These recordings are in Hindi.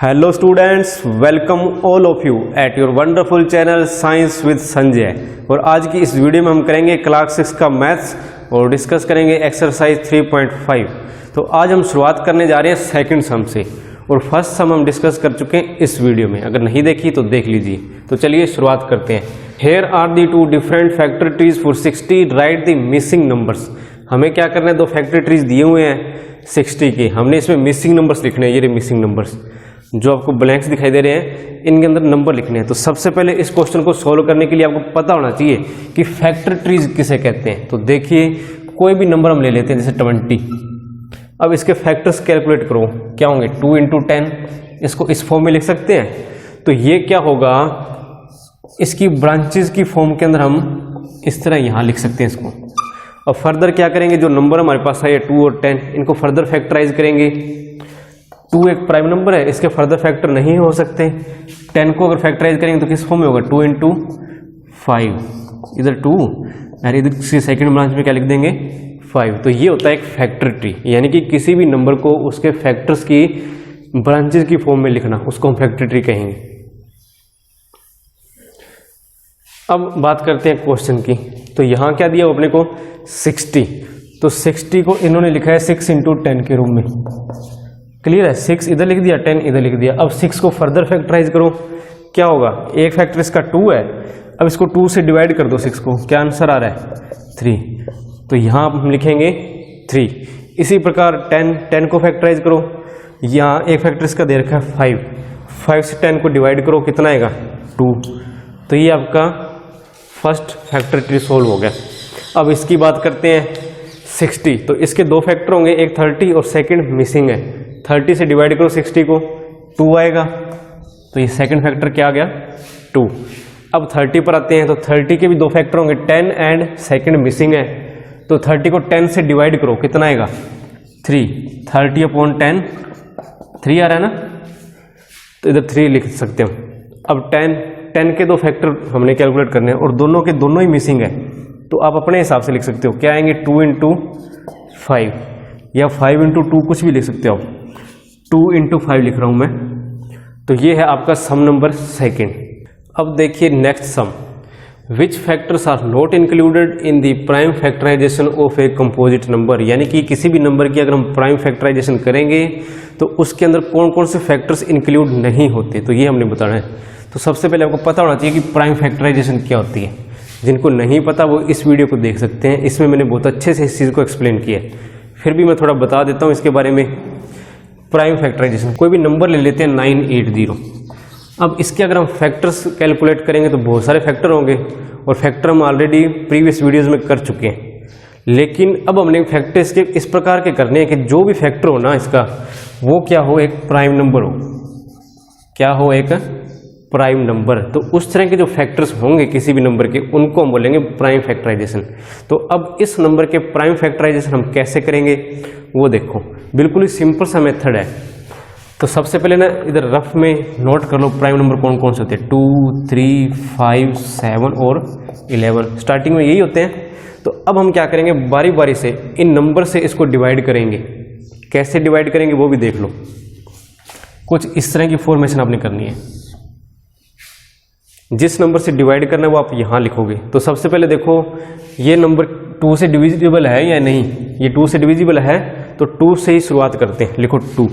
Hello students, welcome all of you at your wonderful channel science with Sanjay. और आज की इस वीडियो में हम करेंगे क्लास 6 का मैथ्स और डिस्कस करेंगे एक्सरसाइज 3.5। तो आज हम शुरुआत करने जा रहे हैं सेकंड सम से, और फर्स्ट सम हम डिस्कस कर चुके हैं इस वीडियो में। अगर नहीं देखी तो देख लीजिए। तो चलिए शुरुआत करते हैं। Here are the two different factor trees for 60, write the missing numbers. हमें क्या करना है, दो फैक्टर ट्रीज दिए हुए हैं 60 के, हमने इसमें मिसिंग नंबर्स लिखने हैं। ये मिसिंग नंबर्स जो आपको ब्लैंक्स दिखाई दे रहे हैं, इनके अंदर नंबर लिखने हैं। तो सबसे पहले इस क्वेश्चन को सोल्व करने के लिए आपको पता होना चाहिए कि फैक्टर ट्रीज किसे कहते हैं। तो देखिए, कोई भी नंबर हम ले लेते हैं जैसे 20। अब इसके फैक्टर्स कैलकुलेट करो, क्या होंगे 2 × 10। इसको इस फॉर्म में लिख सकते हैं। तो ये क्या होगा, इसकी ब्रांचेस की फॉर्म के अंदर हम इस तरह यहाँ लिख सकते हैं इसको। और फर्दर क्या करेंगे, जो नंबर हमारे पास है 2 और 10, इनको फर्दर फैक्टराइज करेंगे। 2 एक प्राइम नंबर है, इसके फर्दर फैक्टर नहीं हो सकते। 10 को अगर फैक्टराइज करेंगे तो किस फॉर्म में होगा, 2 × 5, इधर 2 और इधर सेकंड ब्रांच में क्या लिख देंगे 5। तो ये होता है एक फैक्टर ट्री, यानी कि किसी भी नंबर को उसके फैक्टर्स की ब्रांचेस की फॉर्म में लिखना, उसको हम फैक्टर ट्री कहेंगे। अब बात करते हैं क्वेश्चन की। तो यहाँ क्या दिया अपने को 60। तो 60 को इन्होंने लिखा है 6 × 10 के रूप में। क्लियर है, 6 इधर लिख दिया, 10 इधर लिख दिया। अब 6 को फर्दर फैक्टराइज करो, क्या होगा, एक फैक्टर इसका 2 है। अब इसको 2 से डिवाइड कर दो 6 को, क्या आंसर आ रहा है 3। तो यहाँ हम लिखेंगे 3। इसी प्रकार 10 को फैक्टराइज करो, यहाँ एक फैक्टर इसका दे रखा है 5 से 10 को डिवाइड करो, कितना आएगा 2। तो ये आपका फर्स्ट फैक्टर ट्री सोल्व हो गया। अब इसकी बात करते हैं 60। तो इसके दो फैक्टर होंगे, एक 30 और सेकंड मिसिंग है। 30 से डिवाइड करो 60 को, 2 आएगा। तो ये सेकंड फैक्टर क्या आ गया 2। अब 30 पर आते हैं। तो 30 के भी दो फैक्टर होंगे, 10 एंड सेकंड मिसिंग है। तो 30 को 10 से डिवाइड करो, कितना आएगा 3। 30/10 3 आ रहा है ना, तो इधर 3 लिख सकते हो। अब 10 के दो फैक्टर हमने कैलकुलेट करने हैं और दोनों के दोनों ही मिसिंग है। तो आप अपने हिसाब से लिख सकते हो, क्या आएंगे 2 × 5 या 5 × 2, कुछ भी लिख सकते हो। 2 × 5 लिख रहा हूं मैं। तो ये है आपका सम नंबर सेकंड। अब देखिए next sum, which factors are not included in the prime factorisation of a composite number. यानी कि किसी भी नंबर की अगर हम प्राइम फैक्टराइजेशन करेंगे तो उसके अंदर कौन कौन से फैक्टर्स इंक्लूड नहीं होते, तो ये हमने बताना है। तो सबसे पहले आपको पता होना चाहिए कि प्राइम फैक्टराइजेशन क्या होती है। जिनको नहीं पता वो इस वीडियो को देख सकते हैं, इसमें मैंने बहुत अच्छे से इस चीज़ को एक्सप्लेन किया है। फिर भी मैं थोड़ा बता देता हूँ इसके बारे में। प्राइम फैक्टराइजेशन, कोई भी नंबर ले लेते हैं 980। अब इसके अगर हम फैक्टर्स कैलकुलेट करेंगे तो बहुत सारे फैक्टर होंगे, और फैक्टर हम ऑलरेडी प्रीवियस वीडियोस में कर चुके हैं। लेकिन अब हमने फैक्टर्स के इस प्रकार के करने हैं कि जो भी फैक्टर हो ना इसका, वो क्या हो, एक प्राइम नंबर हो। क्या हो, एक प्राइम नंबर। तो उस तरह के जो फैक्टर्स होंगे किसी भी नंबर के, उनको हम बोलेंगे प्राइम फैक्टराइजेशन। तो अब इस नंबर के प्राइम फैक्टराइजेशन हम कैसे करेंगे वो देखो, बिल्कुल ही सिंपल सा मेथड है। तो सबसे पहले ना इधर रफ में नोट कर लो प्राइम नंबर कौन कौन से होते हैं। 2, 3, 5, 7 और 11 स्टार्टिंग में यही होते हैं। तो अब हम क्या करेंगे, बारी बारी से इन नंबर से इसको डिवाइड करेंगे। कैसे डिवाइड करेंगे वो भी देख लो। कुछ इस तरह की फॉर्मेशन आपने करनी है। जिस नंबर से डिवाइड करना है वो आप यहाँ लिखोगे। तो सबसे पहले देखो, ये नंबर 2 से डिविजिबल है या नहीं। ये 2 से डिविजिबल है, तो 2 से ही शुरुआत करते हैं। लिखो 2।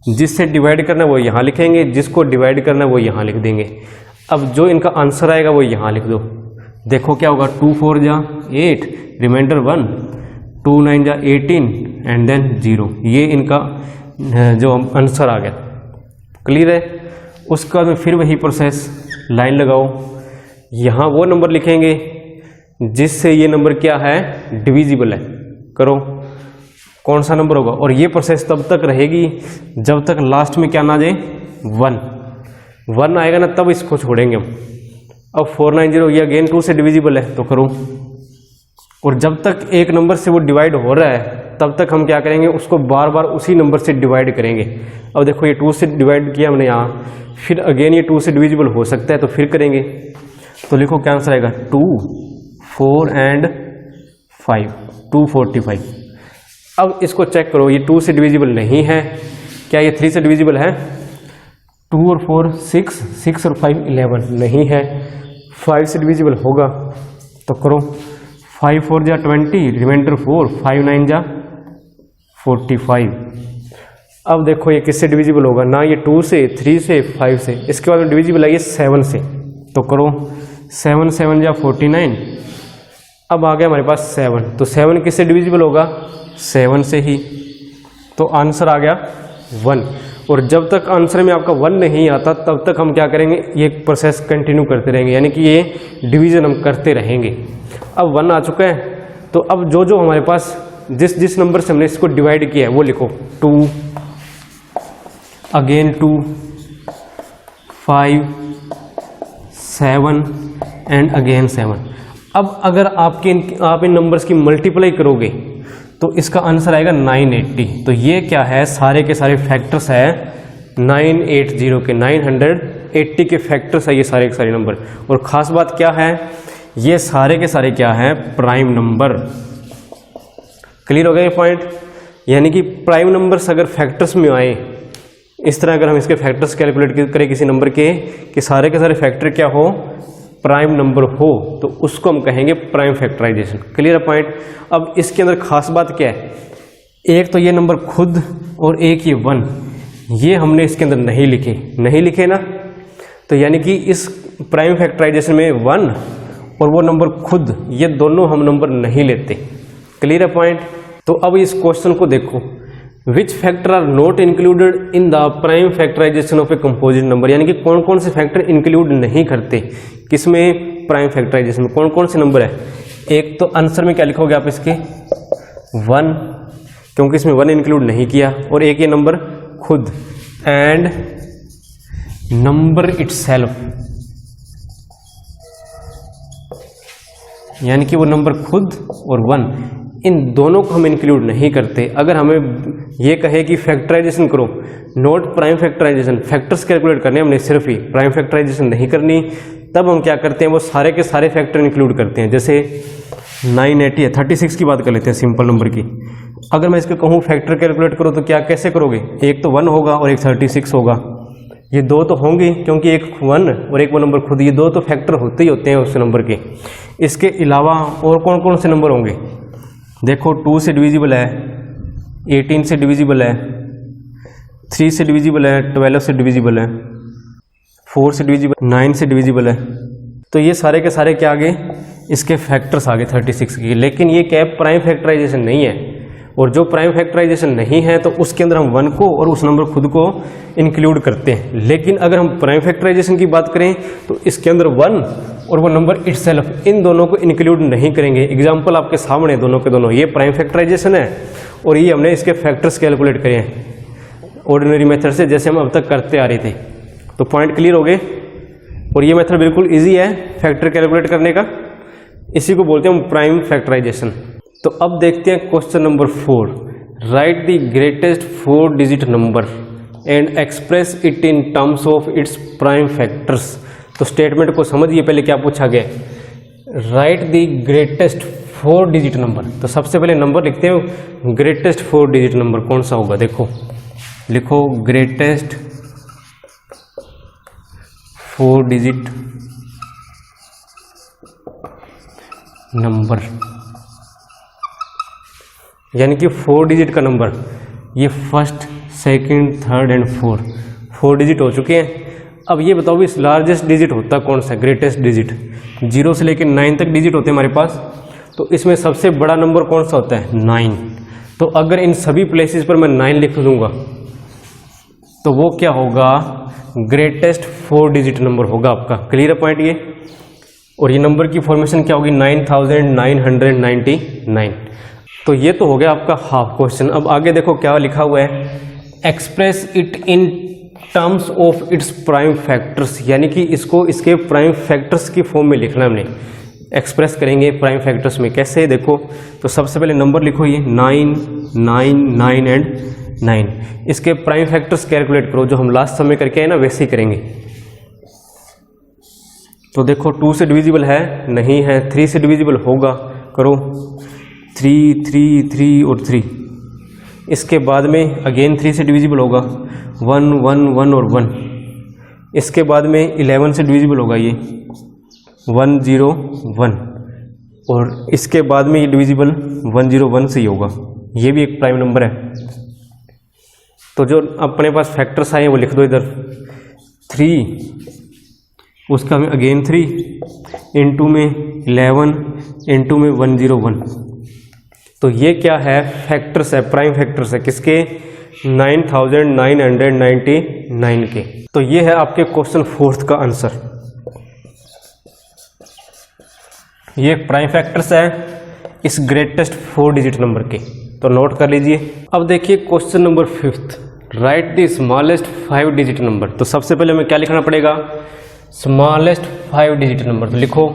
जिससे डिवाइड करना है वो यहाँ लिखेंगे, जिसको डिवाइड करना है वो यहाँ लिख देंगे। अब जो इनका आंसर आएगा वो यहाँ लिख दो। देखो क्या होगा, 2 4 जा 8, रिमाइंडर 1, 2 9 जा 18 एंड देन 0। ये इनका जो आंसर आ गया। क्लियर है। उसके बाद में फिर वही प्रोसेस, लाइन लगाओ, यहाँ वो नंबर लिखेंगे जिससे ये नंबर क्या है, डिविजिबल है। करो, कौन सा नंबर होगा। और ये प्रोसेस तब तक रहेगी जब तक लास्ट में क्या ना जाए 1 आएगा ना, तब इसको छोड़ेंगे हम। अब 490 ये अगेन 2 से डिविजिबल है, तो करो। और जब तक एक नंबर से वो डिवाइड हो रहा है तब तक हम क्या करेंगे, उसको बार बार उसी नंबर से डिवाइड करेंगे। अब देखो ये 2 से डिवाइड किया हमने यहाँ, फिर अगेन ये 2 से डिविजिबल हो सकता है, तो फिर करेंगे। तो लिखो क्या आंसर आएगा, 2, 4 एंड 5, 245। अब इसको चेक करो, ये 2 से डिविजिबल नहीं है, क्या ये 3 से डिविजिबल है? 2 और 4 6, 6 और 5 11 नहीं है, 5 से डिविजिबल होगा तो करो। 5 4 जा 20, रिमाइंडर 4, 5 9 जा 45। अब देखो ये किससे डिविजिबल होगा, ना ये 2 से, 3 से, 5 से, इसके बाद डिविजिबल है ये 7 से, तो करो 7 7 जा 49। अब आ गया हमारे पास 7, तो 7 किससे डिविजिबल होगा, 7 से ही, तो आंसर आ गया 1। और जब तक आंसर में आपका 1 नहीं आता तब तक हम क्या करेंगे, ये प्रोसेस कंटिन्यू करते रहेंगे, यानी कि ये डिवीजन हम करते रहेंगे। अब 1 आ चुका है, तो अब जो जो हमारे पास जिस नंबर से हमने इसको डिवाइड किया है वो लिखो। 2 अगेन 2 5 7 एंड अगेन 7। अब अगर आप इन नंबर्स की मल्टीप्लाई करोगे तो इसका आंसर आएगा 980। तो ये क्या है, सारे के सारे फैक्टर्स है 980 के, 980 के फैक्टर्स है ये सारे के सारे नंबर। और ख़ास बात क्या है, ये सारे के सारे क्या है, प्राइम नंबर। क्लियर हो गया ये पॉइंट, यानी कि प्राइम नंबर्स अगर फैक्टर्स में आए, इस तरह अगर हम इसके फैक्टर्स कैलकुलेट करें किसी नंबर के, कि सारे के सारे फैक्टर क्या हो, प्राइम नंबर हो, तो उसको हम कहेंगे प्राइम फैक्टराइजेशन। क्लियर है पॉइंट। अब इसके अंदर खास बात क्या है, एक तो ये नंबर खुद और एक ये 1, ये हमने इसके अंदर नहीं लिखे ना, तो यानी कि इस प्राइम फैक्टराइजेशन में 1 और वो नंबर खुद, ये दोनों हम नंबर नहीं लेते। क्लियर है पॉइंट। तो अब इस क्वेश्चन को देखो, which factor are not included in the prime factorisation of a composite number, यानी कि कौन कौन से फैक्टर इंक्लूड नहीं करते किसमें, प्राइम फैक्टराइजेशन में, कौन कौन से नंबर है। एक तो आंसर में क्या लिखोगे आप इसके 1, क्योंकि इसमें 1 इंक्लूड नहीं किया, और एक ये नंबर खुद, एंड नंबर इटसेल्फ, यानी कि वो नंबर खुद और 1, इन दोनों को हम इंक्लूड नहीं करते। अगर हमें ये कहे कि फैक्टराइजेशन करो, not prime factorisation, factors calculate करने हमने सिर्फ ही, प्राइम फैक्टराइजेशन नहीं करनी, तब हम क्या करते हैं, वो सारे के सारे फैक्टर इंक्लूड करते हैं। जैसे 980 है, 36 की बात कर लेते हैं सिंपल नंबर की। अगर मैं इसको कहूँ फैक्टर कैलकुलेट करो तो क्या कैसे करोगे, एक तो 1 होगा और एक 36 होगा, ये दो तो होंगे क्योंकि एक 1 और एक वो नंबर खुद, ये दो तो फैक्टर होते ही होते हैं उस नंबर के। इसके अलावा और कौन कौन से नंबर होंगे, देखो 2 से डिविजिबल है, 18 से डिविजिबल है, 3 से डिविजिबल है, 12 से डिविजिबल है, 4 से डिविजिबल, 9 से डिविजिबल है। तो ये सारे के सारे क्या आ गए, इसके फैक्टर्स आ गए 36 की। लेकिन ये क्या प्राइम फैक्टराइजेशन नहीं है, और जो प्राइम फैक्टराइजेशन नहीं है तो उसके अंदर हम 1 को और उस नंबर खुद को इंक्लूड करते हैं। लेकिन अगर हम प्राइम फैक्टराइजेशन की बात करें तो इसके अंदर 1 और वो नंबर इटसेल्फ, इन दोनों को इंक्लूड नहीं करेंगे। एग्जाम्पल आपके सामने दोनों के दोनों, ये प्राइम फैक्टराइजेशन है और ये हमने इसके फैक्टर्स कैलकुलेट करे हैं ऑर्डिनरी मेथड से, जैसे हम अब तक करते आ रहे थे। तो पॉइंट क्लियर हो गए। और ये मेथड बिल्कुल ईजी है फैक्टर कैलकुलेट करने का, इसी को बोलते हैं हम प्राइम फैक्टराइजेशन। तो अब देखते हैं question number 4, right the greatest 4 digit number and express it in terms of its prime factors. तो स्टेटमेंट को समझिए, पहले क्या पूछा गया, right the greatest 4 digit number. तो सबसे पहले नंबर लिखते हैं, ग्रेटेस्ट 4 डिजिट नंबर कौन सा होगा, देखो लिखो ग्रेटेस्ट 4 डिजिट नंबर, यानी कि 4 डिजिट का नंबर, ये first, second, third and fourth, 4 digit हो चुके हैं। अब ये बताओ इस लार्जेस्ट डिजिट होता कौन सा, ग्रेटेस्ट डिजिट, 0 से लेकर 9 तक डिजिट होते हैं हमारे पास। तो इसमें सबसे बड़ा नंबर कौन सा होता है, 9। तो अगर इन सभी प्लेसेस पर मैं 9 लिख दूंगा तो वो क्या होगा, ग्रेटेस्ट 4 डिजिट नंबर होगा आपका। क्लियर पॉइंट ये। और ये नंबर की फॉर्मेशन क्या होगी, 9999। तो ये तो हो गया आपका हाफ क्वेश्चन। अब आगे देखो क्या लिखा हुआ है, express it in terms of its prime factors, यानी कि इसको इसके प्राइम फैक्टर्स की फॉर्म में लिखना है हमने। एक्सप्रेस करेंगे प्राइम फैक्टर्स में कैसे, देखो तो सबसे पहले नंबर लिखो ये 9 9 9 एंड 9। इसके प्राइम फैक्टर्स कैलकुलेट करो, जो हम लास्ट समय करके आए ना वैसे ही करेंगे। तो देखो 2 से डिविजिबल है, नहीं है, 3 से डिविजिबल होगा, करो 3 3 3 और 3। इसके बाद में अगेन 3 से डिविजिबल होगा, 1 1 1 और 1। इसके बाद में 11 से डिविजिबल होगा ये 101, और इसके बाद में ये डिविजिबल 101 से ही होगा, ये भी एक प्राइम नंबर है। तो जो अपने पास फैक्टर्स आए हैं वो लिख दो इधर, 3, उसका में अगेन 3, इंटू में 11, इंटू में 101। तो ये क्या है, फैक्टर्स है, प्राइम फैक्टर्स है, किसके, 9999 के। तो ये है आपके क्वेश्चन 4 का आंसर। ये प्राइम फैक्टर्स है इस ग्रेटेस्ट 4 डिजिट नंबर के, तो नोट कर लीजिए। अब देखिए question number 5, right the smallest 5 digit number. तो सबसे पहले हमें क्या लिखना पड़ेगा, स्मॉलेस्ट 5 डिजिट नंबर। तो लिखो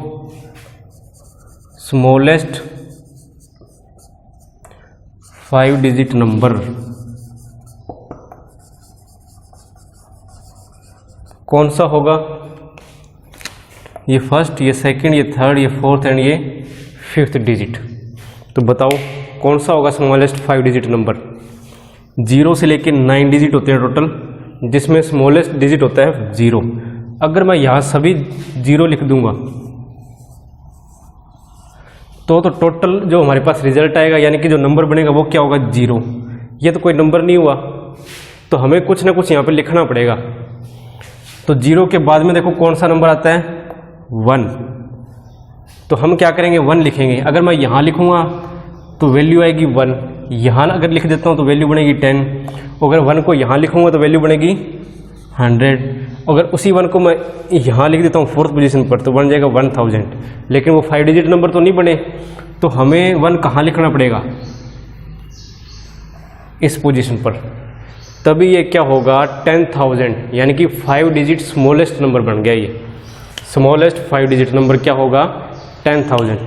स्मॉलेस्ट 5 डिजिट नंबर। कौन सा होगा, ये फर्स्ट, ये सेकंड, ये थर्ड, ये फोर्थ एंड ये 5th डिजिट। तो बताओ कौन सा होगा स्मॉलेस्ट 5 डिजिट नंबर। 0 से लेके 9 डिजिट होते हैं टोटल, जिसमें स्मॉलेस्ट डिजिट होता है 0। अगर मैं यहाँ सभी 0 लिख दूंगा तो टोटल जो हमारे पास रिजल्ट आएगा, यानी कि जो नंबर बनेगा वो क्या होगा, 0। ये तो कोई नंबर नहीं हुआ, तो हमें कुछ ना कुछ यहाँ पे लिखना पड़ेगा। तो 0 के बाद में देखो कौन सा नंबर आता है, 1। तो हम क्या करेंगे, 1 लिखेंगे। अगर मैं यहाँ लिखूँगा तो वैल्यू आएगी 1, यहाँ अगर लिख देता हूँ तो वैल्यू बनेगी 10, अगर 1 को यहाँ लिखूँगा तो वैल्यू बनेगी 100, अगर उसी 1 को मैं यहाँ लिख देता हूँ 4th पोजीशन पर तो बन जाएगा 1000। लेकिन वो 5 डिजिट नंबर तो नहीं बने, तो हमें 1 कहाँ लिखना पड़ेगा, इस पोजीशन पर, तभी ये क्या होगा 10,000, यानी कि 5 डिजिट स्मॉलेस्ट नंबर बन गया। ये स्मॉलेस्ट 5 डिजिट नंबर क्या होगा, 10,000।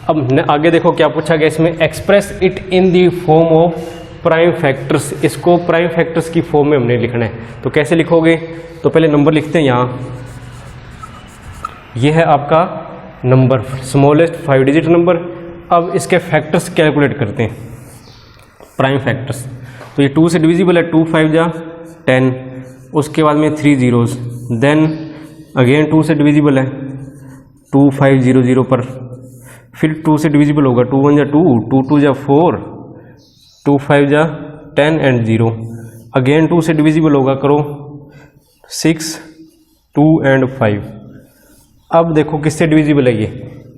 अब आगे देखो क्या पूछा गया इसमें, express it in the form of prime factors. इसको प्राइम फैक्टर्स की फॉर्म में हमने लिखना है। तो कैसे लिखोगे, तो पहले नंबर लिखते हैं यहाँ, ये है आपका नंबर स्मॉलेस्ट 5 डिजिट नंबर। अब इसके फैक्टर्स कैलकुलेट करते हैं, प्राइम फैक्टर्स। तो ये 2 से डिविजिबल है, 2 5 जा 10, उसके बाद में 3 zeros, देन अगेन 2 से डिविजिबल है 2500 पर, फिर 2 से डिविजिबल होगा, 2 1 जा 2, 2 2 जा 4, 2 5 जा 10 एंड 0, अगेन 2 से डिविजिबल होगा, करो 6 2 एंड 5। अब देखो किससे डिविजिबल है, ये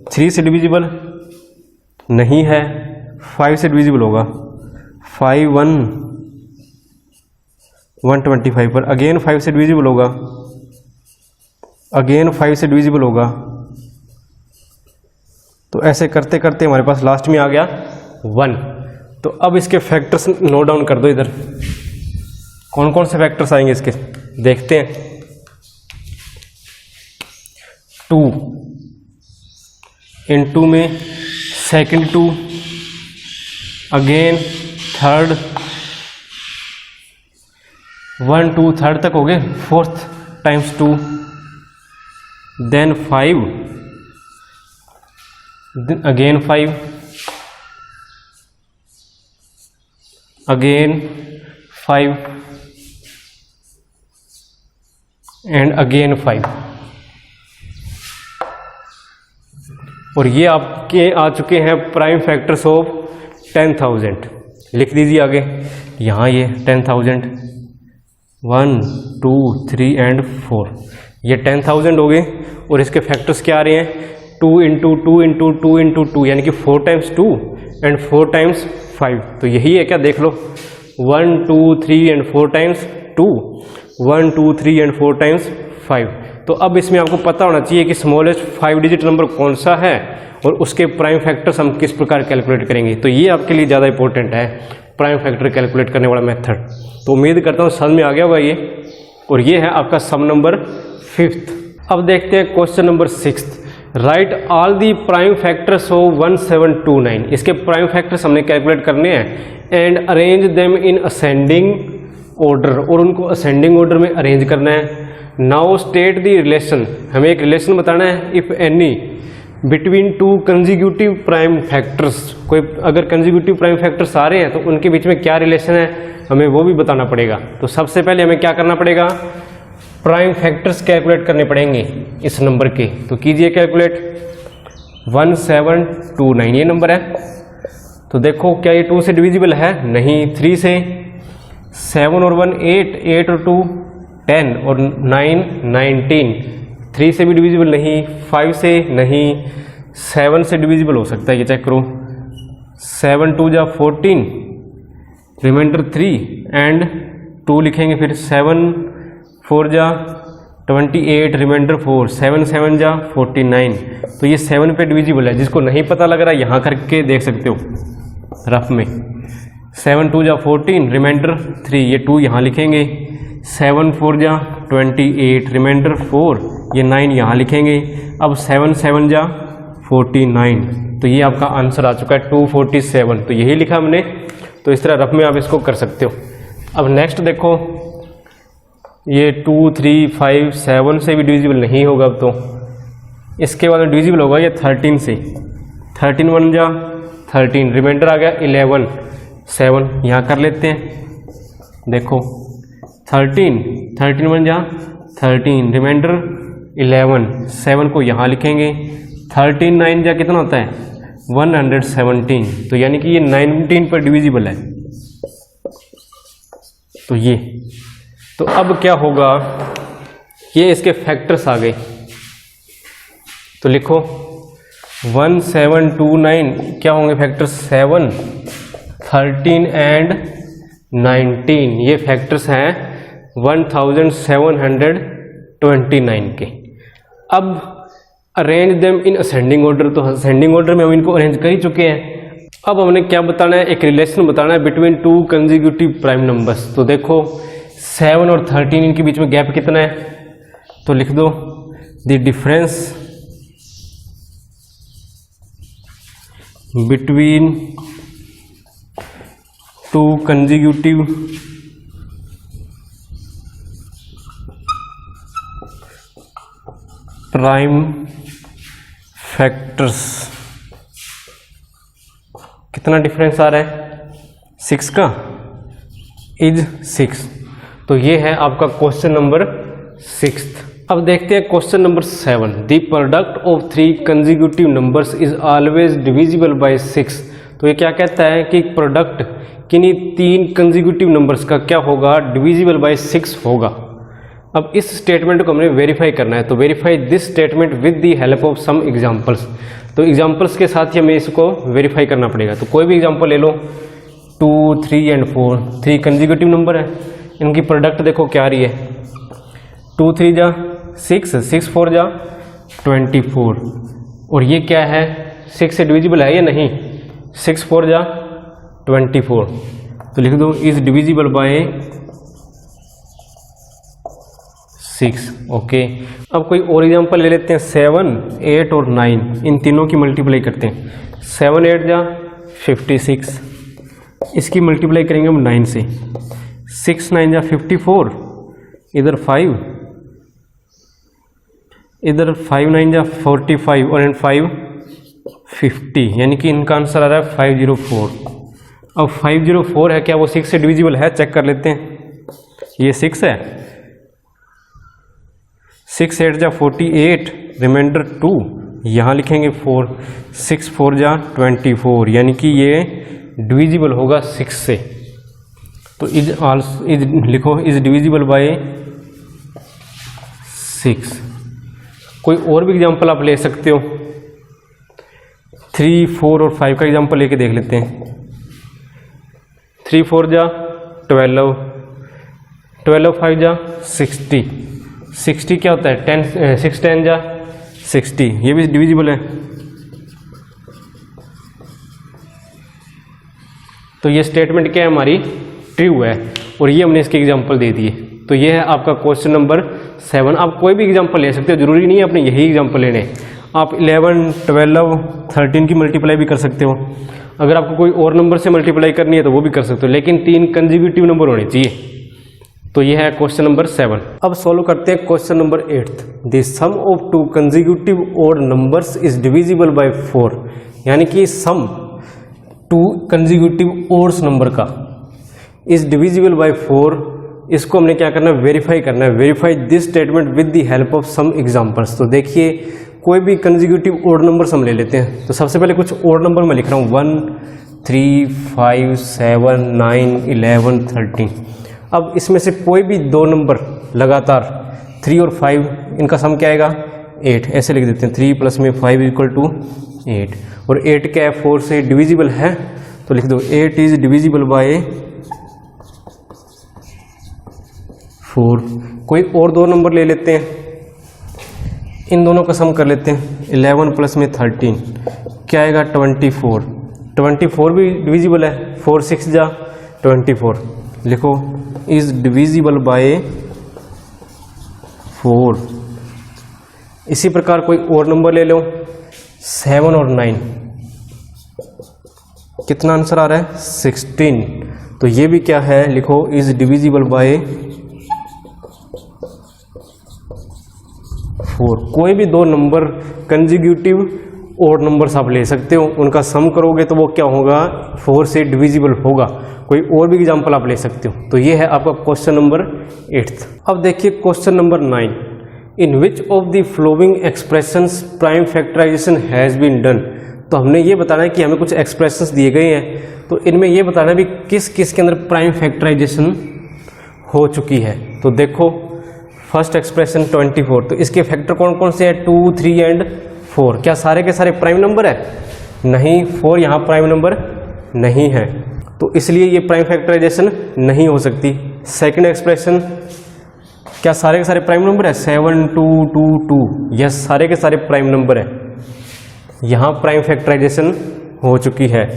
3 से डिविजिबल नहीं है, 5 से डिविजिबल होगा, 5 1 125 पर, अगेन 5 से डिविजिबल होगा, अगेन 5 से डिविजिबल होगा। तो ऐसे करते करते हमारे पास लास्ट में आ गया 1। तो अब इसके फैक्टर्स नोट डाउन कर दो इधर, कौन कौन से फैक्टर्स आएंगे इसके देखते हैं। 2 इंटू में सेकंड 2, अगेन थर्ड, 1 2 3rd तक हो गए, 4th times 2, then 5, again 5, again 5 and again 5। और ये आपके आ चुके हैं प्राइम फैक्टर्स ऑफ 10,000। लिख दीजिए आगे, यहाँ ये 10,000, 1 2 3 एंड 4, ये 10,000 हो गए। और इसके फैक्टर्स क्या आ रहे हैं, 2 इंटू 2 इंटू 2 इंटू 2, यानी कि 4 टाइम्स 2 एंड 4 टाइम्स 5। तो यही है क्या, देख लो, 1 2 3 एंड 4 टाइम्स 2, 1 2 3 एंड 4 टाइम्स 5। तो अब इसमें आपको पता होना चाहिए कि स्मॉलेस्ट 5 डिजिट नंबर कौन सा है और उसके प्राइम फैक्टर्स हम किस प्रकार कैलकुलेट करेंगे। तो ये आपके लिए ज़्यादा इंपॉर्टेंट है, प्राइम फैक्टर कैलकुलेट करने वाला मेथड। तो उम्मीद करता हूँ समझ में आ गया होगा ये। और ये है आपका सम नंबर 5th। अब देखते हैं question number 6th, right all the prime factors of 1729। इसके प्राइम फैक्टर्स हमने कैलकुलेट करने हैं and arrange them in ascending order, और उनको असेंडिंग ऑर्डर में अरेंज करना है। नाउ स्टेट दी रिलेशन, हमें एक रिलेशन बताना है, if any between 2 consecutive prime factors. कोई अगर कंजिक्यूटिव प्राइम फैक्टर्स आ रहे हैं तो उनके बीच में क्या रिलेशन है, हमें वो भी बताना पड़ेगा। तो सबसे पहले हमें क्या करना पड़ेगा, प्राइम फैक्टर्स कैलकुलेट करने पड़ेंगे इस नंबर के, तो कीजिए कैलकुलेट। 1729 ये नंबर है, तो देखो क्या ये 2 से डिविजिबल है? नहीं। 3 से, 7 और 1 8, 8 और 2 10 और 9 19, 3 से भी डिविजिबल नहीं, 5 से नहीं, 7 से डिविजिबल हो सकता है, ये चेक करो। 7 2 जा 14, रिमाइंडर 3 एंड 2 लिखेंगे, फिर 7 4 जा 28, रिमाइंडर 4, 7 7 जा 49, तो ये 7 पे डिविजिबल है। जिसको नहीं पता लग रहा है यहाँ करके देख सकते हो रफ में। 7 2 जा 14, रिमाइंडर 3, ये 2 यहाँ लिखेंगे। 7 4 जा 28, रिमाइंडर 4, ये 9 यहाँ लिखेंगे। अब 7 7 जा 49, तो ये आपका आंसर आ चुका है 247। तो यही लिखा हमने, तो इस तरह रफ में आप इसको कर सकते हो। अब नेक्स्ट देखो, ये 2 3 5 7 से भी डिविजिबल नहीं होगा। अब तो इसके बाद डिविजिबल होगा ये 13 से। 13 1 जा 13, रिमाइंडर आ गया 11, 7 यहाँ कर लेते हैं। देखो 13 1 जा 13, रिमाइंडर 11, 7 को यहाँ लिखेंगे। 13 9 जा कितना होता है? 117, तो यानी कि ये 19 पर डिविजिबल है। तो ये, तो अब क्या होगा, ये इसके फैक्टर्स आ गए, तो लिखो 1729 क्या होंगे फैक्टर्स? 7 13 एंड 19, ये फैक्टर्स हैं 1729 के। अब arrange them in ascending order, तो असेंडिंग ऑर्डर में हम इनको अरेंज कर ही चुके हैं। अब हमने क्या बताना है? एक रिलेशन बताना है बिटवीन 2 कंसेक्यूटिव प्राइम नंबर्स। तो देखो 7 और 13 इनके बीच में गैप कितना है? तो लिख दो the difference between 2 consecutive prime factors, कितना डिफरेंस आ रहा है? 6 का, इज 6। तो ये है आपका क्वेश्चन नंबर 6। अब देखते हैं question number 7। The product of 3 consecutive numbers is always divisible by 6। तो ये क्या कहता है कि प्रोडक्ट किन्हीं 3 कंसेक्यूटिव नंबर्स का क्या होगा? डिविजिबल बाय 6 होगा। अब इस स्टेटमेंट को हमने वेरीफाई करना है, तो verify this statement with the help of some examples. तो एग्जांपल्स के साथ ही हमें इसको वेरीफाई करना पड़ेगा। तो कोई भी एग्जांपल ले लो, 2 3 एंड 4, 3 कंसेक्यूटिव नंबर है, इनकी प्रोडक्ट देखो क्या आ रही है? 2 3 जा 6, 6 4 जा 24, और ये क्या है? 6 से डिविजिबल है या नहीं? 6 4 जा 24, तो लिख दो इज डिविजिबल बाय 6। ओके, अब कोई और एग्जांपल ले लेते हैं। 7 8 और 9, इन तीनों की मल्टीप्लाई करते हैं। 7 8 जा 56, इसकी मल्टीप्लाई करेंगे हम 9 से। 6 9 जा 54, इधर 5, इधर 5 9 जा 45 और 5 50, यानी कि इनका आंसर आ रहा है 504। अब 504 है, क्या वो 6 से डिविजिबल है? चेक कर लेते हैं। ये 6 है, 6 8 जा 48, रिमाइंडर 2, यहाँ लिखेंगे 4, 6 4 जा 24, यानी कि ये डिविजिबल होगा 6 से। तो इज लिखो इज डिविजिबल बाय 6। कोई और भी एग्जांपल आप ले सकते हो। 3 4 और 5 का एग्जांपल लेके देख लेते हैं। 3 4 जा 12, 12 5 जा 60, 60 क्या होता है? 10 6 10 जा 60, ये भी डिविजिबल है। तो ये स्टेटमेंट क्या है हमारी? ट्रू है, और ये हमने इसके एग्जांपल दे दिए। तो ये है आपका क्वेश्चन नंबर 7। आप कोई भी एग्जांपल ले सकते हो, जरूरी नहीं है आपने यही एग्जांपल लेने। आप 11 12 13 की मल्टीप्लाई भी कर सकते हो। अगर आपको कोई और नंबर से मल्टीप्लाई करनी है तो वो भी कर सकते हो, लेकिन 3 कंसेक्यूटिव नंबर होने चाहिए। तो ये है क्वेश्चन नंबर 7। अब सॉल्व करते हैं question number 8। The sum of 2 consecutive odd numbers is divisible by 4, यानी कि सम 2 कंसेक्यूटिव ऑड्स नंबर का इज डिविजिबल बाय 4 इसको हमने क्या करना है, वेरीफाई करना है। Verify this statement with the help of some examples. तो देखिए कोई भी कंसेक्यूटिव ओड नंबर हम ले लेते हैं। तो सबसे पहले कुछ ओड नंबर मैं लिख रहा हूँ 1 3 5 7 9 11 13। अब इसमें से कोई भी दो नंबर लगातार 3 और 5 इनका सम क्या आएगा 8, ऐसे लिख देते हैं 3 + 5 = 8। और 8 क्या है 4 से डिविजिबल है, तो लिख दो 8 इज डिविजिबल बाय 4। कोई और दो नंबर ले लेते हैं, इन दोनों का सम कर लेते हैं। 11 + 13 क्या आएगा 24। 24 भी डिविजिबल है, 4 6 जा 24। लिखो इज डिविजिबल बाय 4। इसी प्रकार कोई और नंबर ले लो 7 और 9, कितना आंसर आ रहा है 16। तो ये भी क्या है, लिखो इज डिविजिबल बाय 4। कोई भी दो नंबर कंसेक्यूटिव ओड नंबर्स आप ले सकते हो, उनका सम करोगे तो वो क्या होगा 4 से डिविजिबल होगा। कोई और भी एग्जांपल आप ले सकते हो। तो ये है आपका क्वेश्चन नंबर 8। अब देखिए question number 9, in which of the following expressions prime factorisation has been done. तो हमने ये बताना है कि हमें कुछ एक्सप्रेशंस दिए गए हैं, तो इनमें ये बताना है भी किस किस के अंदर प्राइम फैक्टराइजेशन हो चुकी है। तो देखो फर्स्ट एक्सप्रेशन 24, तो इसके फैक्टर कौन कौन से हैं 2 3 एंड 4। क्या सारे के सारे प्राइम नंबर है? नहीं, 4 यहाँ प्राइम नंबर नहीं है, तो इसलिए ये प्राइम फैक्टराइजेशन नहीं हो सकती। सेकंड एक्सप्रेशन, क्या सारे के सारे प्राइम नंबर है 7 2 2 2। यस, सारे के सारे प्राइम नंबर है, यहाँ प्राइम फैक्टराइजेशन हो चुकी है।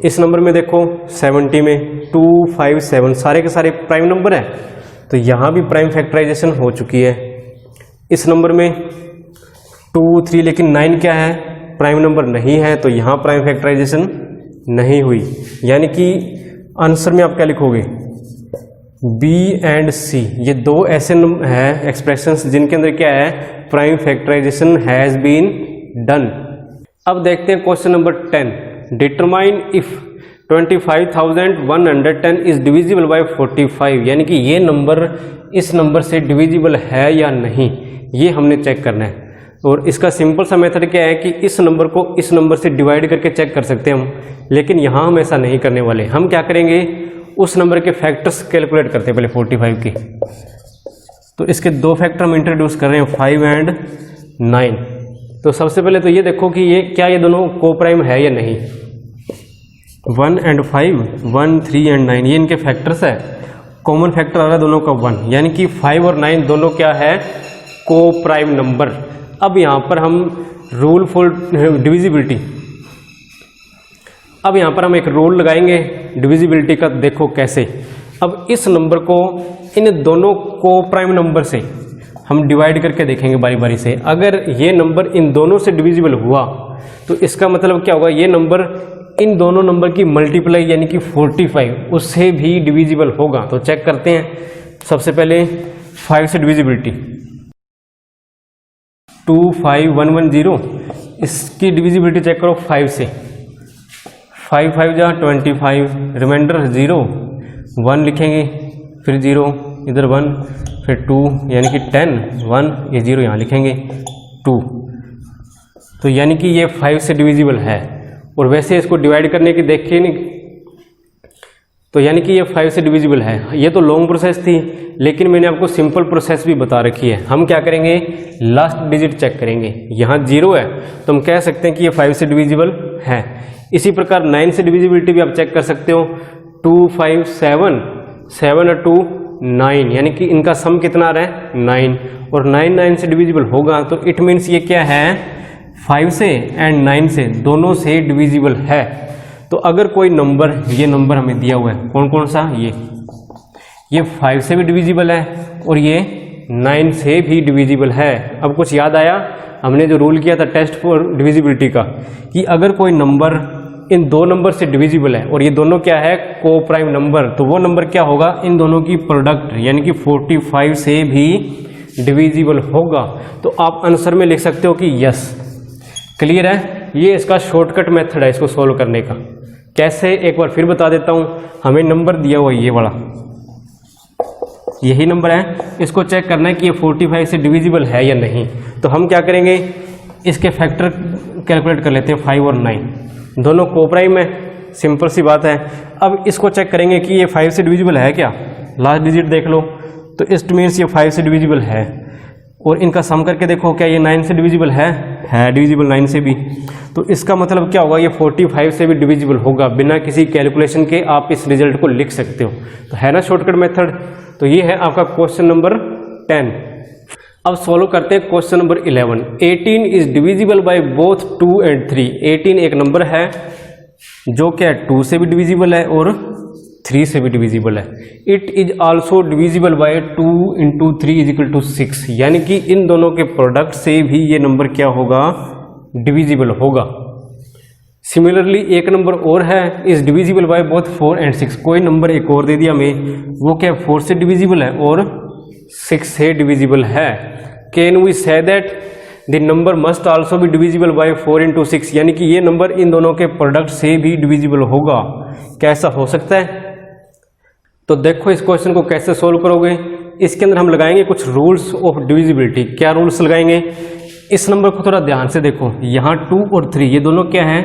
इस नंबर में देखो 70 में 2 5 7 सारे के सारे प्राइम नंबर है, तो यहाँ भी प्राइम फैक्टराइजेशन हो चुकी है। इस नंबर में 2 3 लेकिन 9 क्या है प्राइम नंबर नहीं है, तो यहाँ प्राइम फैक्टराइजेशन नहीं हुई। यानी कि आंसर में आप क्या लिखोगे B एंड C, ये दो ऐसे है एक्सप्रेशंस जिनके अंदर क्या है prime factorisation has been done. अब देखते हैं question number 10, determine if 25,110 is divisible by 45। यानी कि ये नंबर इस नंबर से डिविजिबल है या नहीं, ये हमने चेक करना है। और इसका सिंपल सा मेथड क्या है कि इस नंबर को इस नंबर से डिवाइड करके चेक कर सकते हैं हम, लेकिन यहाँ हम ऐसा नहीं करने वाले। हम क्या करेंगे, उस नंबर के फैक्टर्स कैलकुलेट करते हैं पहले 45 के। तो इसके दो फैक्टर हम इंट्रोड्यूस कर रहे हैं 5 एंड 9। तो सबसे पहले तो ये देखो कि ये क्या ये दोनों को प्राइम है या नहीं। 1 एंड 5, 1 3 एंड 9 ये इनके फैक्टर्स है। कॉमन फैक्टर आ रहा है दोनों का 1, यानी कि 5 और 9 दोनों क्या है को प्राइम नंबर। अब यहाँ पर हम रूल फॉर डिविजिबिलिटी, अब यहाँ पर हम एक रूल लगाएंगे डिविजिबिलिटी का। देखो कैसे, अब इस नंबर को इन दोनों को प्राइम नंबर से हम डिवाइड करके देखेंगे बारी बारी से। अगर ये नंबर इन दोनों से डिविजिबल हुआ तो इसका मतलब क्या होगा, ये नंबर इन दोनों नंबर की मल्टीप्लाई यानी कि 45 उससे भी डिविजिबल होगा। तो चेक करते हैं, सबसे पहले 5 से डिविजिबिलिटी 25110, इसकी डिविजिबिलिटी चेक करो 5 से। 5 5 जा 25, रिमाइंडर 0 1 लिखेंगे, फिर 0 इधर 1, फिर 2 यानी कि 10 1 ये 0 यहाँ लिखेंगे 2। तो यानी कि ये 5 से डिविजिबल है। और वैसे इसको डिवाइड करने की देखिए नहीं, तो यानी कि ये 5 से डिविजिबल है। ये तो लॉन्ग प्रोसेस थी, लेकिन मैंने आपको सिंपल प्रोसेस भी बता रखी है। हम क्या करेंगे, लास्ट डिजिट चेक करेंगे। यहाँ 0 है तो हम कह सकते हैं कि ये 5 से डिविजिबल है। इसी प्रकार 9 से डिविजिबिलिटी भी आप चेक कर सकते हो। 2 5 7 7 और 2 9, यानी कि इनका सम कितना आ रहा है 9, और 9 9 से डिविजिबल होगा। तो इट मीन्स ये क्या है 5 से एंड 9 से दोनों से डिविजिबल है। तो अगर कोई नंबर, ये नंबर हमें दिया हुआ है कौन कौन सा, ये 5 से भी डिविजिबल है और ये 9 से भी डिविजिबल है। अब कुछ याद आया, हमने जो रूल किया था टेस्ट फॉर डिविजिबिलिटी का, कि अगर कोई नंबर इन दो नंबर से डिविजिबल है और ये दोनों क्या है को प्राइम नंबर, तो वो नंबर क्या होगा इन दोनों की प्रोडक्ट यानी कि 45 से भी डिविजिबल होगा। तो आप आंसर में लिख सकते हो कि यस। क्लियर है, ये इसका शॉर्टकट मेथड है इसको सॉल्व करने का। कैसे, एक बार फिर बता देता हूँ। हमें नंबर दिया हुआ ये वाला यही नंबर है, इसको चेक करना है कि ये 45 से डिविजिबल है या नहीं। तो हम क्या करेंगे, इसके फैक्टर कैलकुलेट कर लेते हैं। 5 और 9 दोनों को प्राइम है, सिंपल सी बात है। अब इसको चेक करेंगे कि ये 5 से डिविजिबल है क्या, लास्ट डिजिट देख लो, तो इट मीन्स ये 5 से डिविजिबल है। और इनका सम करके देखो क्या ये 9 से डिविजिबल है डिविजिबल 9 से भी। तो इसका मतलब क्या होगा, ये 45 से भी डिविजिबल होगा। बिना किसी कैलकुलेशन के आप इस रिजल्ट को लिख सकते हो। तो है ना शॉर्टकट मेथड। तो ये है आपका क्वेश्चन नंबर 10। अब सॉल्व करते हैं question number 11। 18 is divisible by both 2 and 3। 18 एक नंबर है जो क्या 2 से भी डिविजिबल है और 3 से भी डिविजिबल है। It is also divisible by 2 into 3 is equal to 6। यानी कि इन दोनों के प्रोडक्ट से भी ये नंबर क्या होगा, डिविजिबल होगा। सिमिलरली एक नंबर और है, is divisible by both 4 and 6। कोई नंबर एक और दे दिया हमें, वो क्या 4 से डिविजिबल है और 6 से डिविजिबल है। Can we say that the number must also be divisible by 4 into 6। यानी कि ये नंबर इन दोनों के प्रोडक्ट से भी डिविजिबल होगा। कैसा हो सकता है? तो देखो इस क्वेश्चन को कैसे सोल्व करोगे। इसके अंदर हम लगाएंगे कुछ रूल्स ऑफ डिविजिबिलिटी। क्या रूल्स लगाएंगे, इस नंबर को थोड़ा ध्यान से देखो। यहाँ 2 और 3 ये दोनों क्या है,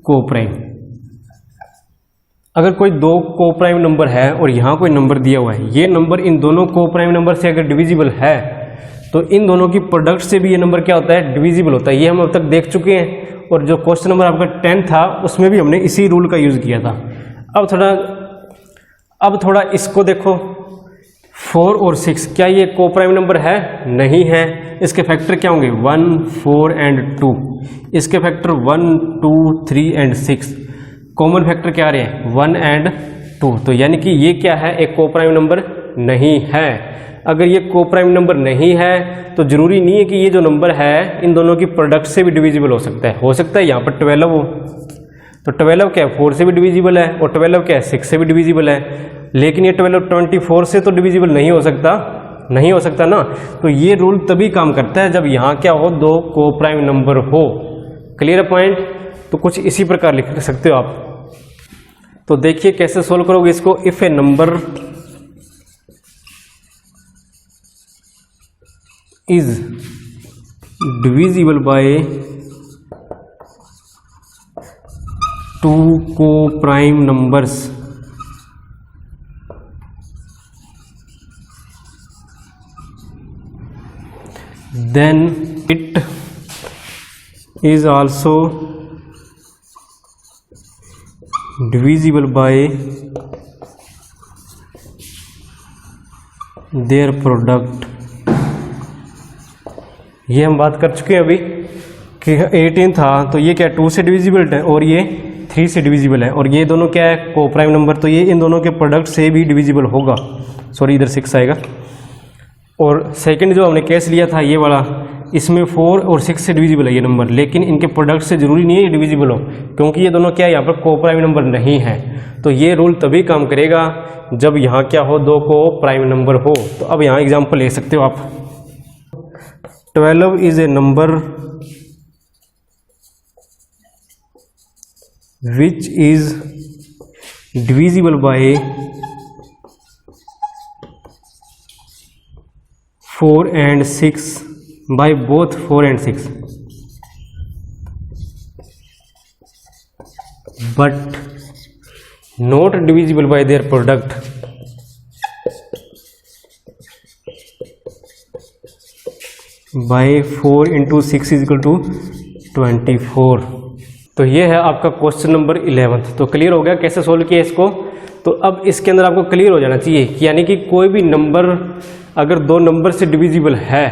को प्राइम। अगर कोई दो को प्राइम नंबर है और यहाँ कोई नंबर दिया हुआ है, ये नंबर इन दोनों को प्राइम नंबर से अगर डिविजिबल है तो इन दोनों की प्रोडक्ट से भी ये नंबर क्या होता है, डिविजिबल होता है। ये हम अब तक देख चुके हैं। और जो क्वेश्चन नंबर आपका 10 था उसमें भी हमने इसी रूल का यूज किया था। अब थोड़ा इसको देखो, 4 और 6 क्या ये को प्राइम नंबर है? नहीं है। इसके फैक्टर क्या होंगे, 1, 4 and 2। इसके फैक्टर 1, 2, 3 and 6। कॉमन फैक्टर क्या आ रहे हैं, 1 and 2। तो यानी कि ये क्या है, एक को प्राइम नंबर नहीं है। अगर ये को प्राइम नंबर नहीं है तो जरूरी नहीं है कि ये जो नंबर है इन दोनों की प्रोडक्ट से भी डिविजिबल हो सकता है। हो सकता है यहाँ पर 12 हो, तो 12 क्या है 4 से भी डिविजिबल है, और 12 क्या है 6 से भी डिविजिबल है। लेकिन ये 12 24 से तो डिविजिबल नहीं हो सकता ना। तो ये रूल तभी काम करता है जब यहाँ क्या हो, दो को प्राइम नंबर हो। Clear point. तो कुछ इसी प्रकार लिख सकते हो आप। तो देखिए कैसे सोल्व करोगे इसको। If A number is divisible by 2 को prime numbers then it is also divisible by their product। ये हम बात कर चुके हैं अभी कि 18 था तो ये क्या 2 से डिविजिबल है और ये 3 से डिविजिबल है, और ये दोनों क्या है को प्राइम नंबर। तो ये इन दोनों के प्रोडक्ट से भी डिविजिबल होगा। सॉरी इधर 6 आएगा। और सेकंड जो हमने केस लिया था ये वाला, इसमें 4 और 6 से डिविजिबल है ये नंबर, लेकिन इनके प्रोडक्ट से जरूरी नहीं है ये डिविजिबल हो, क्योंकि ये दोनों क्या है यहाँ पर को प्राइम नंबर नहीं है। तो ये रूल तभी काम करेगा जब यहाँ क्या हो, दो को प्राइम नंबर हो। तो अब यहाँ एग्जांपल ले सकते हो आप। 12 is a number which is divisible by 4 and 6 by both 4 and 6, but not divisible by their product। by 4 into 6 is equal to 24। तो ये है आपका क्वेश्चन नंबर 11। तो क्लियर हो गया कैसे सोल्व किया इसको। तो अब इसके अंदर आपको क्लियर हो जाना चाहिए कि यानी कि कोई भी नंबर अगर दो नंबर से डिविजिबल है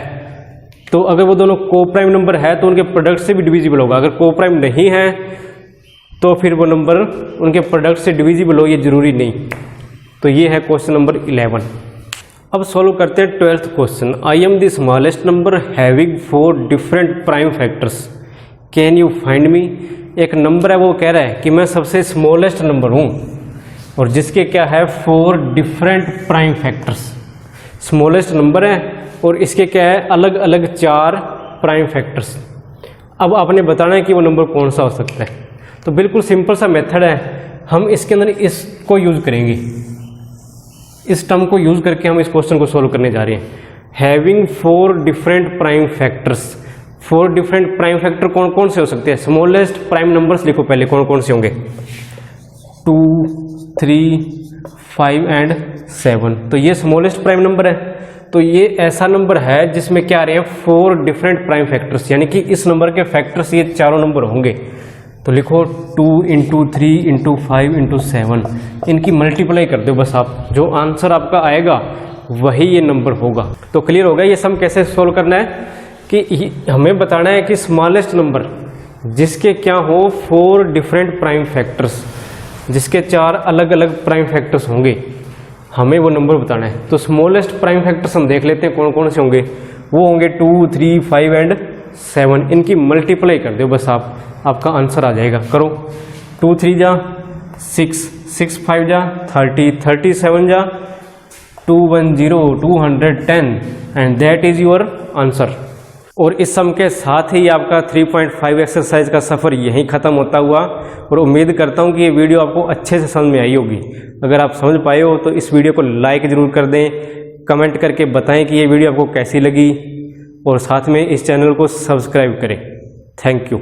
तो अगर वो दोनों को प्राइम नंबर है तो उनके प्रोडक्ट से भी डिविजिबल होगा। अगर को प्राइम नहीं है तो फिर वो नंबर उनके प्रोडक्ट से डिविजिबल हो, ये जरूरी नहीं। तो ये है क्वेश्चन नंबर 11। अब सॉल्व करते हैं 12th question. I am the smallest number having 4 different prime factors, can you find me. एक नंबर है वो कह रहा है कि मैं सबसे स्मॉलेस्ट नंबर हूँ और जिसके क्या है 4 different prime factors. Smallest number है और इसके क्या है अलग अलग 4 प्राइम फैक्टर्स। अब आपने बताना है कि वो नंबर कौन सा हो सकता है। तो बिल्कुल सिंपल सा मेथड है, हम इसके अंदर इसको यूज करेंगे। इस टर्म को यूज करके हम इस क्वेश्चन को सोल्व करने जा रहे हैं। Having 4 different prime factors, 4 different prime factor कौन कौन से हो सकते हैं? स्मॉलेस्ट प्राइम नंबर्स लिखो पहले, कौन कौन से होंगे? 2, 3, 5 एंड 7। तो ये स्मॉलेस्ट प्राइम नंबर है। तो ये ऐसा नंबर है जिसमें क्या आ रहे हैं? 4 डिफरेंट प्राइम फैक्टर्स, यानी कि इस नंबर के फैक्टर्स ये चारों नंबर होंगे। तो लिखो 2 × 3 × 5 × 7, इनकी मल्टीप्लाई कर दो बस आप, जो आंसर आपका आएगा वही ये नंबर होगा। तो क्लियर होगा ये सम कैसे सोल्व करना है कि हमें बताना है कि स्मॉलेस्ट नंबर जिसके क्या हो 4 डिफरेंट प्राइम फैक्टर्स, जिसके 4 अलग अलग प्राइम फैक्टर्स होंगे, हमें वो नंबर बताना है। तो स्मॉलेस्ट प्राइम फैक्टर्स हम देख लेते हैं कौन कौन से होंगे। वो होंगे 2, 3, 5 एंड 7। इनकी मल्टीप्लाई कर दो बस आप, आपका आंसर आ जाएगा। करो 2 3 जा 6, 6 5 जा 30, 37 जा 210, 210 and that is your answer. और इस सम के साथ ही आपका 3.5 एक्सरसाइज का सफ़र यहीं ख़त्म होता हुआ, और उम्मीद करता हूँ कि ये वीडियो आपको अच्छे से समझ में आई होगी। अगर आप समझ पाए हो तो इस वीडियो को लाइक ज़रूर कर दें, कमेंट करके बताएं कि ये वीडियो आपको कैसी लगी, और साथ में इस चैनल को सब्सक्राइब करें। Thank you.